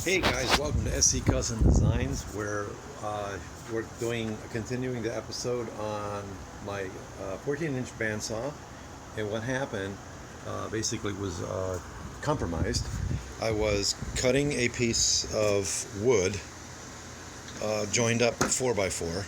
Hey guys, welcome to SC Custom Designs, where we're continuing the episode on my 14-inch bandsaw. And what happened basically was compromised. I was cutting a piece of wood joined up 4x4,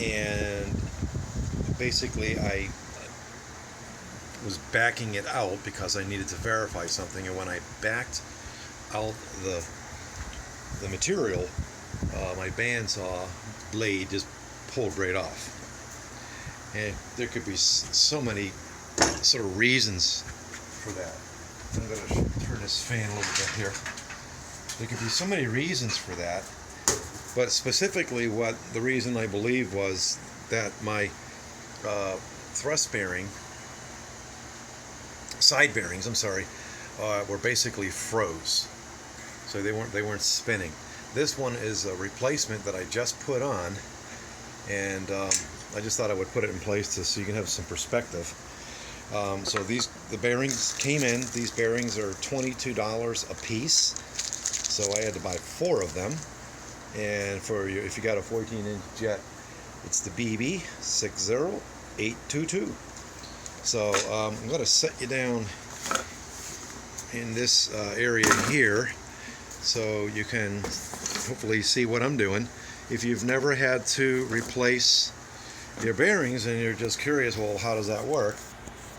and basically I was backing it out because I needed to verify something. And when I backed out the material, my bandsaw blade just pulled right off. And there could be so many sort of reasons for that. I'm going to turn this fan a little bit here. There could be so many reasons for that, but specifically what the reason I believe was that my thrust bearing, side bearings, were basically froze. So they weren't spinning. This one is a replacement that I just put on, and I just thought I would put it in place so you can have some perspective. So the bearings came in. These bearings are $22 a piece, so I had to buy 4 of them. And if you got a 14-inch jet, it's the BB60822. So I'm going to set you down in this area here, so you can hopefully see what I'm doing. If you've never had to replace your bearings and you're just curious, well, how does that work?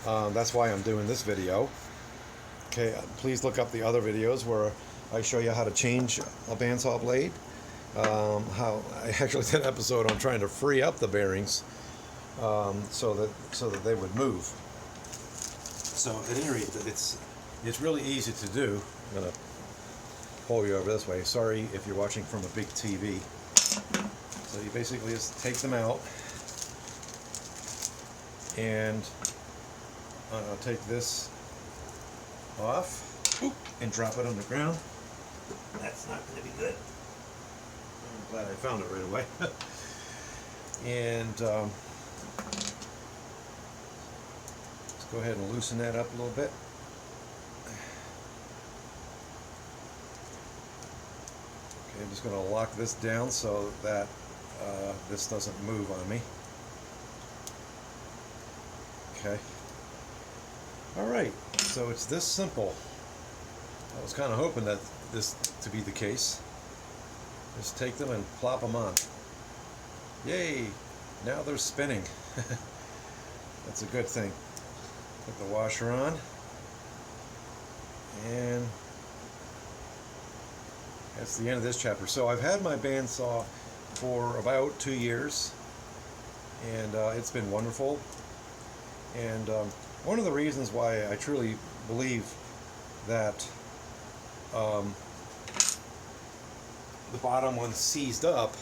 That's why I'm doing this video. Okay, please look up the other videos where I show you how to change a bandsaw blade. How I actually did an episode on trying to free up the bearings so that they would move. So at any rate, it's really easy to do. I'm gonna pull you over this way. Sorry if you're watching from a big TV. So you basically just take them out, and I'll take this off and drop it on the ground. That's not going to be good. I'm glad I found it right away. And let's go ahead and loosen that up a little bit. I'm just going to lock this down so that this doesn't move on me. Okay. Alright, so it's this simple. I was kind of hoping that this to be the case. Just take them and plop them on. Yay! Now they're spinning. That's a good thing. Put the washer on, and that's the end of this chapter. So I've had my bandsaw for about 2 years, and it's been wonderful. And one of the reasons why I truly believe that the bottom one seized up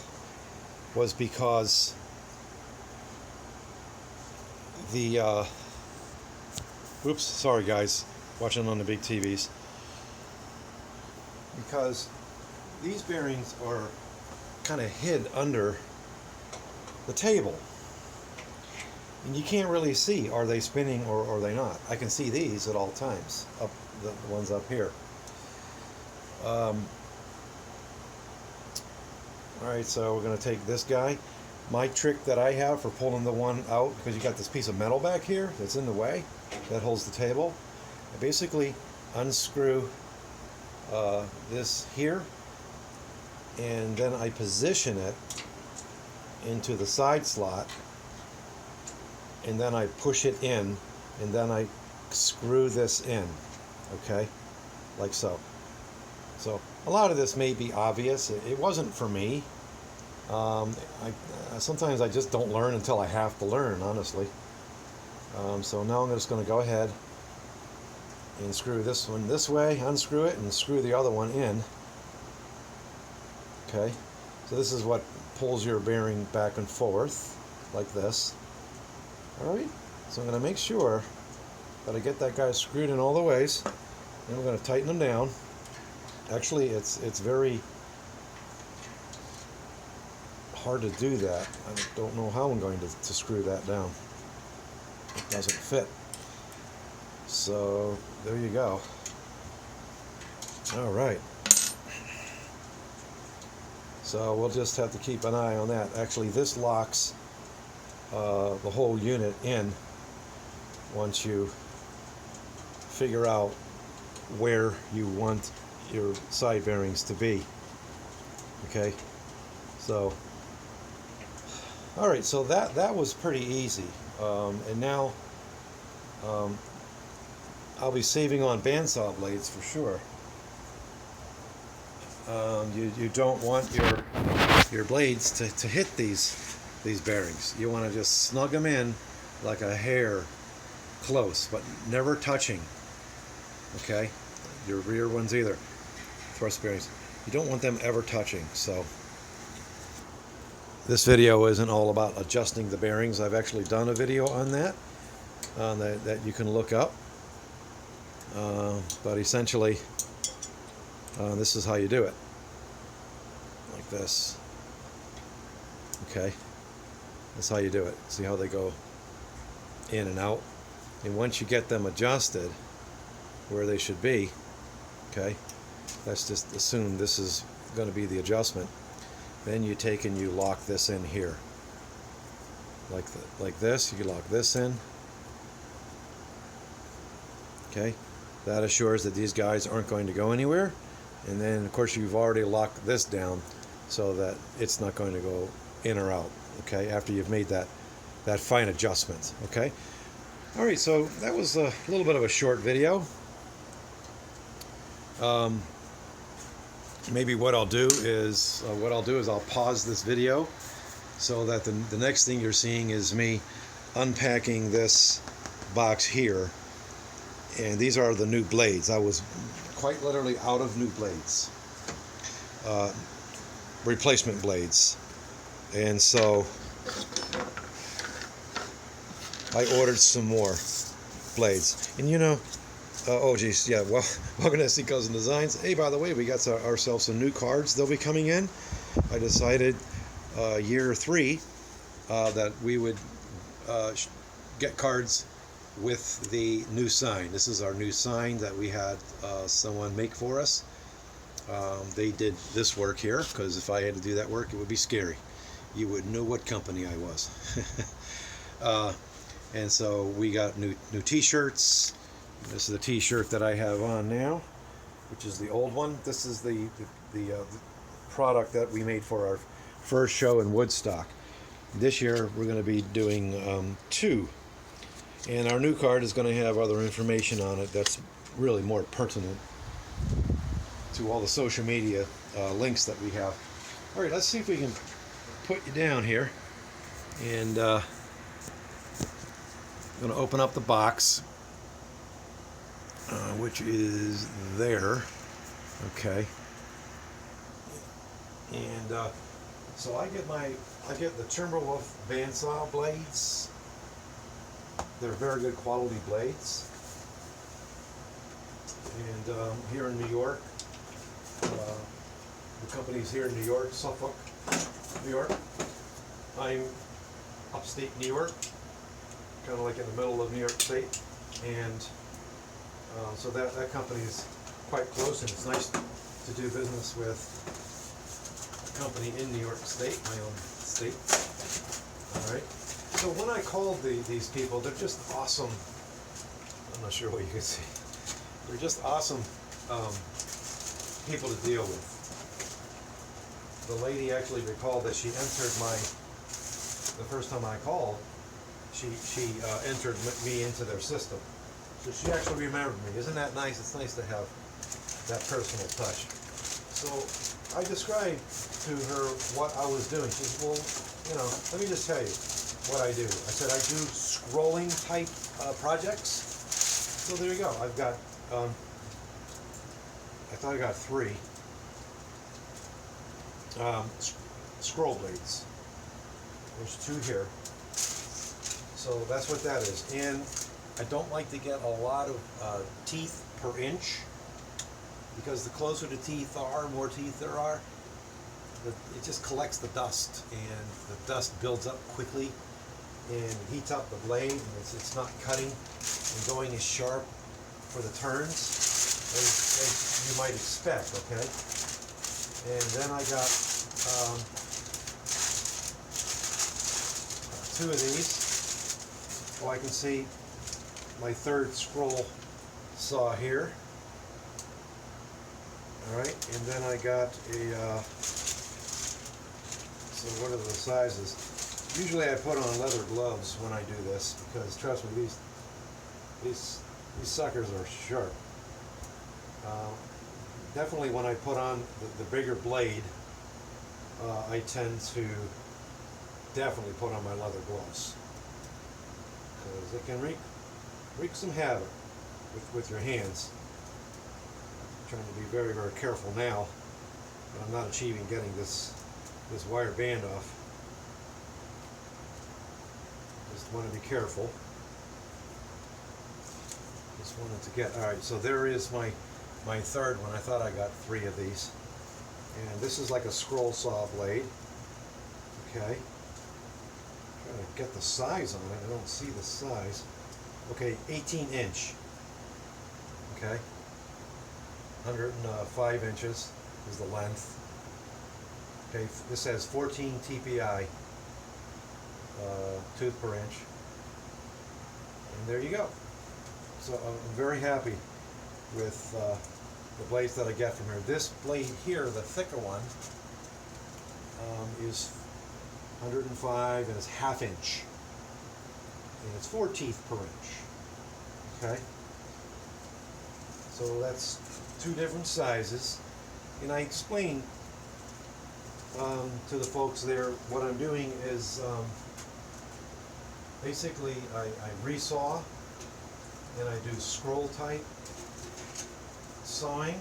was because the oops, sorry guys, watching on the big TVs. Because these bearings are kind of hid under the table, and you can't really see, are they spinning or are they not. I can see these at all times, up the ones up here. Alright, so we're going to take this guy. My trick that I have for pulling the one out, because you got this piece of metal back here that's in the way that holds the table, I basically unscrew this here, and then I position it into the side slot, and then I push it in, and then I screw this in, okay, like so. So a lot of this may be obvious. It wasn't for me. Sometimes I just don't learn until I have to learn, honestly. So now I'm just going to go ahead and screw this one this way, unscrew it, and screw the other one in. Okay, so this is what pulls your bearing back and forth, like this. Alright, so I'm going to make sure that I get that guy screwed in all the ways, and we're going to tighten them down. Actually, it's very hard to do that. I don't know how I'm going to screw that down. It doesn't fit. So there you go. All right. So we'll just have to keep an eye on that. Actually, this locks the whole unit in once you figure out where you want your side bearings to be. Okay, so all right, so that was pretty easy, and now I'll be saving on bandsaw blades for sure. You don't want your blades to hit these bearings. You want to just snug them in like a hair close, but never touching. Okay, your rear ones either, thrust bearings. You don't want them ever touching. So this video isn't all about adjusting the bearings. I've actually done a video on that that you can look up. But essentially, this is how you do it. Like this. Okay, that's how you do it. See how they go in and out? And once you get them adjusted where they should be, okay, let's just assume this is going to be the adjustment. Then you take and you lock this in here. Like this, you lock this in. Okay, that assures that these guys aren't going to go anywhere. And then, of course, you've already locked this down so that it's not going to go in or out, okay, after you've made that fine adjustment, okay? All right, so that was a little bit of a short video. Maybe what I'll do is I'll pause this video so that the next thing you're seeing is me unpacking this box here. And these are the new blades. I was quite literally out of new blades, replacement blades, and so I ordered some more blades. And you know, oh geez, yeah, well, welcome to SC Cousin Designs. Hey, by the way, we got ourselves some new cards. They'll be coming in. I decided year 3 that we would get cards with the new sign. This is our new sign that we had someone make for us. They did this work here, because if I had to do that work, it would be scary. You wouldn't know what company I was. And so we got new t-shirts. This is the t-shirt that I have on now, which is the old one. This is the product that we made for our first show in Woodstock. This year we're going to be doing 2. And our new card is going to have other information on it that's really more pertinent to all the social media links that we have. All right, let's see if we can put you down here. And I'm going to open up the box, which is there. Okay. And so I get the Timberwolf bandsaw blades. They're very good quality blades. And here in New York, the company's here in New York, Suffolk, New York. I'm upstate New York, kind of like in the middle of New York State. And so that company is quite close, and it's nice to do business with a company in New York State, my own state. All right. So when I called these people, they're just awesome. I'm not sure what you can see. They're just awesome people to deal with. The lady actually recalled that she entered the first time I called, she entered me into their system. So she actually remembered me. Isn't that nice? It's nice to have that personal touch. So I described to her what I was doing. She said, well, you know, let me just tell you what I do. I said I do scrolling type projects. So there you go. I've got, I thought I got 3 scroll blades. There's 2 here. So that's what that is. And I don't like to get a lot of teeth per inch, because the closer the teeth are, more teeth there are, it just collects the dust, and the dust builds up quickly and heats up the blade, and it's not cutting and going as sharp for the turns as you might expect, okay? And then I got two of these. Oh, I can see my third scroll saw here. Alright, and then I got a, so what are the sizes? Usually I put on leather gloves when I do this, because trust me, these suckers are sharp. Definitely when I put on the bigger blade, I tend to definitely put on my leather gloves, because it can wreak some havoc with your hands. I'm trying to be very, very careful now, but I'm not achieving getting this wire band off. Just want to be careful. Just wanted to get, alright, so there is my third one. I thought I got 3 of these. And this is like a scroll saw blade. Okay. Trying to get the size on it. I don't see the size. Okay, 18-inch. Okay. 105 inches is the length. Okay, this has 14 TPI tooth per inch. And there you go. So I'm very happy with the blades that I get from here. This blade here, the thicker one, is 105 and it's 1/2 inch. And it's 4 teeth per inch. Okay? So that's 2 different sizes. And I explained to the folks there what I'm doing is basically I resaw and I do scroll type sawing,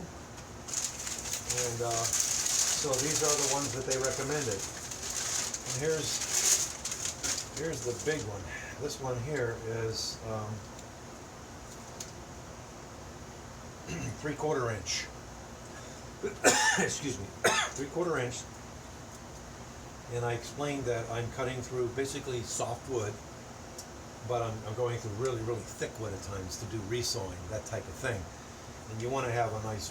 and so these are the ones that they recommended. And here's the big one. This one here is 3/4 inch. Excuse me, 3/4 inch. And I explained that I'm cutting through basically soft wood, but I'm going through really, really thick wood at times to do resawing, that type of thing. And you want to have a nice,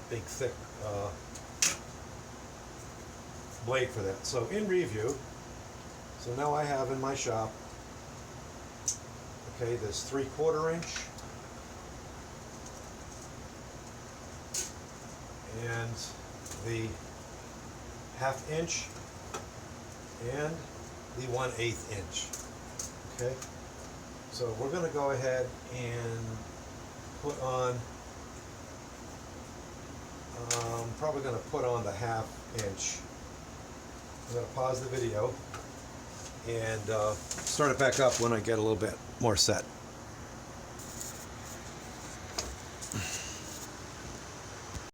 big, thick blade for that. So in review, so now I have in my shop, okay, this 3/4 inch and the 1/2 inch and the 1/8 inch. Okay, so we're going to go ahead and put on, probably going to put on the 1/2 inch. I'm going to pause the video and start it back up when I get a little bit more set.